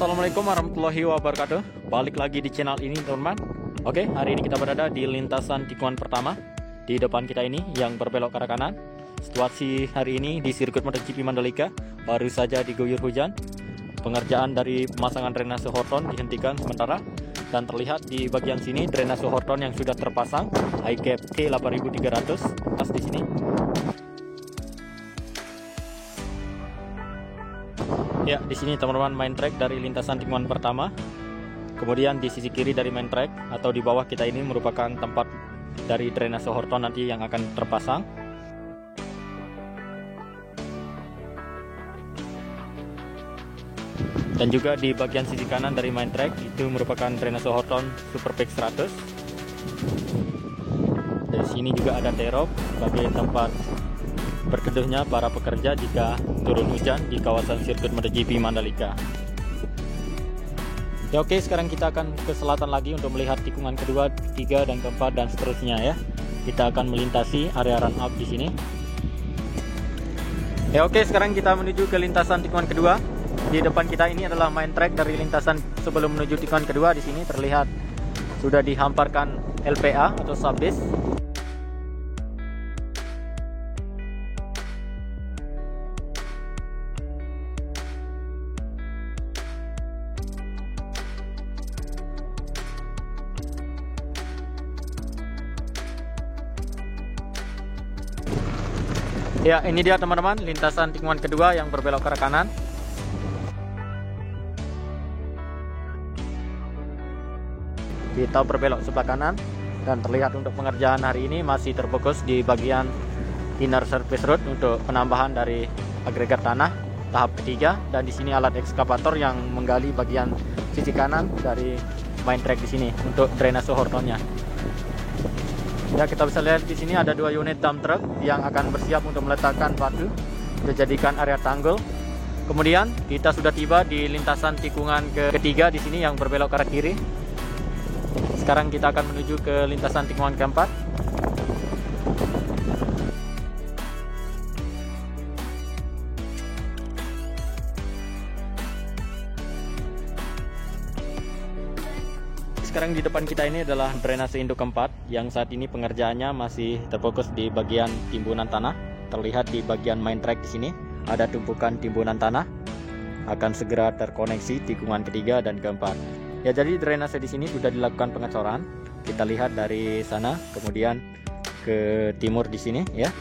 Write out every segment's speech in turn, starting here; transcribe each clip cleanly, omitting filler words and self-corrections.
Assalamualaikum warahmatullahi wabarakatuh. Balik lagi di channel ini teman-teman. Oke, hari ini kita berada di lintasan tikungan pertama. Di depan kita ini yang berbelok ke arah kanan. Situasi hari ini di sirkuit MotoGP Mandalika baru saja diguyur hujan. Pengerjaan dari pemasangan drainase Horton dihentikan sementara. Dan terlihat di bagian sini drainase Horton yang sudah terpasang Hi-Cap T8300 pas di sini. Ya, di sini teman-teman main track dari lintasan tikungan pertama. Kemudian di sisi kiri dari main track atau di bawah kita ini merupakan tempat dari drainase Horton nanti yang akan terpasang. Dan juga di bagian sisi kanan dari main track itu merupakan drainase Horton Superpeak 100. Dari sini juga ada terop sebagai tempat berteduhnya para pekerja jika turun hujan di kawasan sirkuit MotoGP Mandalika. Ya, oke, sekarang kita akan ke selatan lagi untuk melihat tikungan kedua, ketiga, dan keempat dan seterusnya ya. Kita akan melintasi area run up di sini. Ya, oke, sekarang kita menuju ke lintasan tikungan kedua. Di depan kita ini adalah main track dari lintasan sebelum menuju tikungan kedua. Di sini terlihat sudah dihamparkan LPA atau subbase. Ya, ini dia teman-teman lintasan tikungan kedua yang berbelok ke arah kanan. Kita berbelok sebelah kanan dan terlihat untuk pengerjaan hari ini masih terfokus di bagian inner surface road untuk penambahan dari agregat tanah tahap ketiga, dan di sini alat ekskavator yang menggali bagian sisi kanan dari main track di sini untuk drainase Hortonnya. Ya, kita bisa lihat di sini ada 2 unit dump truck yang akan bersiap untuk meletakkan batu dijadikan area tanggul. Kemudian kita sudah tiba di lintasan tikungan ketiga di sini yang berbelok ke arah kiri. Sekarang kita akan menuju ke lintasan tikungan keempat. Sekarang di depan kita ini adalah drainase induk keempat yang saat ini pengerjaannya masih terfokus di bagian timbunan tanah. Terlihat di bagian main track di sini ada tumpukan timbunan tanah. Akan segera terkoneksi tikungan ketiga dan keempat. Ya, jadi drainase di sini sudah dilakukan pengecoran. Kita lihat dari sana, kemudian ke timur di sini ya.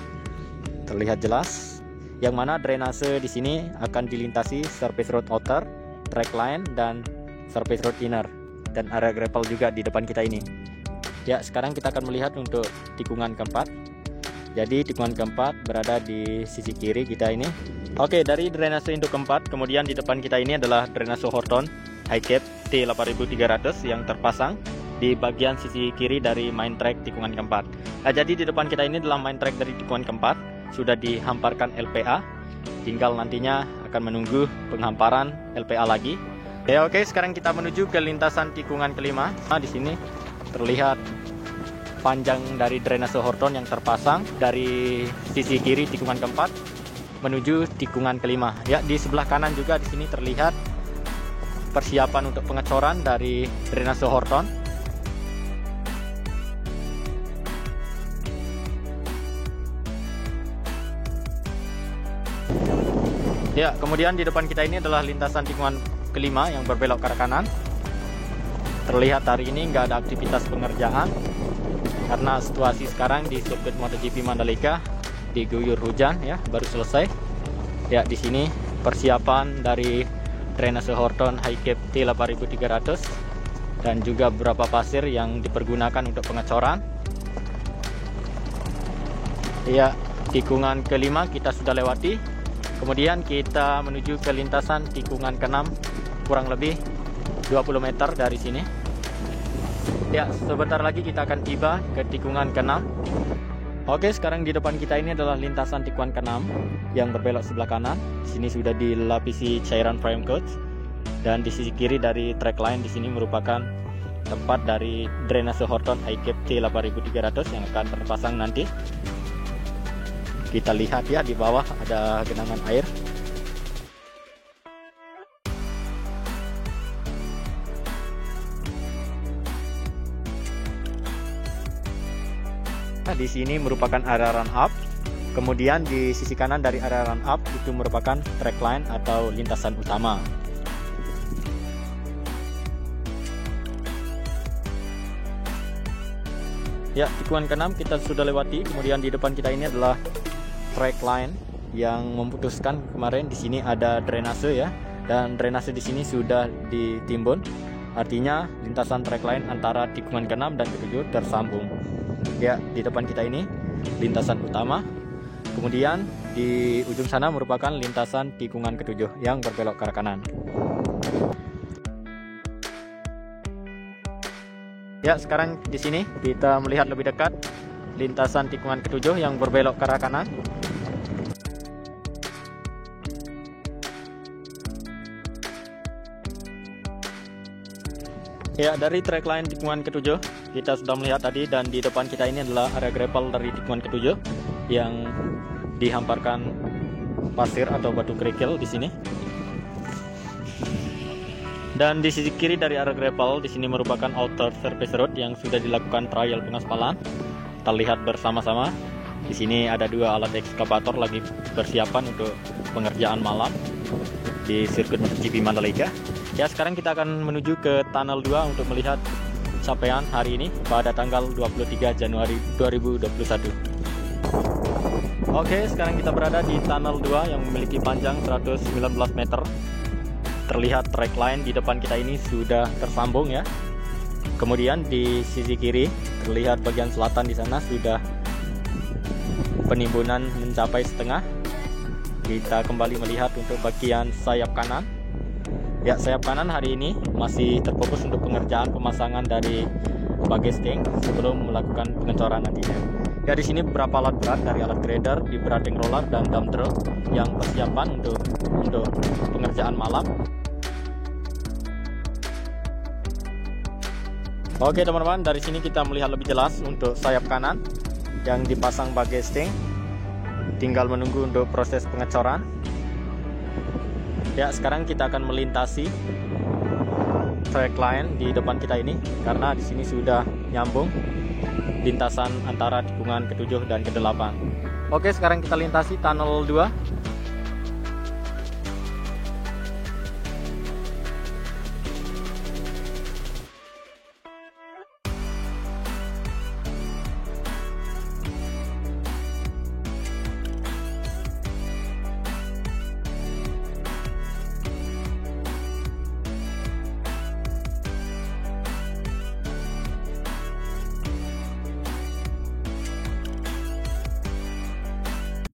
Terlihat jelas yang mana drainase di sini akan dilintasi surface road outer, track line, dan surface road inner. Dan area gravel juga di depan kita ini. Ya, sekarang kita akan melihat untuk tikungan keempat. Jadi tikungan keempat berada di sisi kiri kita ini. Oke, dari drainase induk keempat, kemudian di depan kita ini adalah drainase Horton Hi-Cap T8300 yang terpasang di bagian sisi kiri dari main track tikungan keempat. Nah, jadi di depan kita ini adalah main track dari tikungan keempat. Sudah dihamparkan LPA. Tinggal nantinya akan menunggu penghamparan LPA lagi. Ya, oke, sekarang kita menuju ke lintasan tikungan kelima. Nah, di sini terlihat panjang dari drainase Horton yang terpasang dari sisi kiri tikungan keempat menuju tikungan kelima. Ya, di sebelah kanan juga di sini terlihat persiapan untuk pengecoran dari drainase Horton. Ya, kemudian di depan kita ini adalah lintasan tikungan kelima yang berbelok ke arah kanan. Terlihat hari ini nggak ada aktivitas pengerjaan karena situasi sekarang di sirkuit MotoGP Mandalika diguyur hujan ya, baru selesai. Ya, di sini persiapan dari drainase Horton Hi-Cap T8300 dan juga beberapa pasir yang dipergunakan untuk pengecoran. Ya, tikungan kelima kita sudah lewati. Kemudian kita menuju ke lintasan tikungan ke-6 kurang lebih 20 meter dari sini. Ya, sebentar lagi kita akan tiba ke tikungan ke-6. Oke, sekarang di depan kita ini adalah lintasan tikungan ke-6 yang berbelok sebelah kanan. Di sini sudah dilapisi cairan frame coat, dan di sisi kiri dari track line di sini merupakan tempat dari drainase Horton Hi-Cap T8300 yang akan terpasang nanti. Kita lihat ya, di bawah ada genangan air. di sini merupakan area run up. Kemudian di sisi kanan dari area run up itu merupakan track line atau lintasan utama. Ya, tikungan ke-6 kita sudah lewati. Kemudian di depan kita ini adalah track line yang memutuskan kemarin. Di sini ada drainase ya, dan drainase di sini sudah ditimbun. Artinya lintasan track line antara tikungan ke-6 dan ke-7 tersambung. Ya, di depan kita ini lintasan utama. Kemudian di ujung sana merupakan lintasan tikungan ke-7 yang berbelok ke arah kanan. Ya, sekarang di sini kita melihat lebih dekat lintasan tikungan ke-7 yang berbelok ke arah kanan. Ya, dari track line tikungan ke-7 kita sudah melihat tadi, dan di depan kita ini adalah area gravel dari tikungan ke-7 yang dihamparkan pasir atau batu kerikil di sini. Dan di sisi kiri dari area gravel di sini merupakan outer surface road yang sudah dilakukan trial pengaspalan. Terlihat bersama-sama. Di sini ada dua alat ekskavator lagi persiapan untuk pengerjaan malam di sirkuit MotoGP Mandalika. Ya, sekarang kita akan menuju ke tunnel 2 untuk melihat capaian hari ini pada tanggal 23 Januari 2021. Oke, sekarang kita berada di tunnel 2 yang memiliki panjang 119 meter. Terlihat track line di depan kita ini sudah tersambung ya. Kemudian di sisi kiri terlihat bagian selatan di sana sudah penimbunan mencapai setengah. Kita kembali melihat untuk bagian sayap kanan. Ya, sayap kanan hari ini masih terfokus untuk pengerjaan pemasangan dari bagesting sebelum melakukan pengecoran nantinya. Ya, di sini beberapa alat berat dari alat grader, vibrating roller dan dump truck yang persiapan untuk pengerjaan malam. Oke teman-teman, dari sini kita melihat lebih jelas untuk sayap kanan yang dipasang bagesting. Tinggal menunggu untuk proses pengecoran. Ya, sekarang kita akan melintasi track line di depan kita ini karena di sini sudah nyambung lintasan antara tikungan ke-7 dan ke-8. Oke, sekarang kita lintasi tunnel 2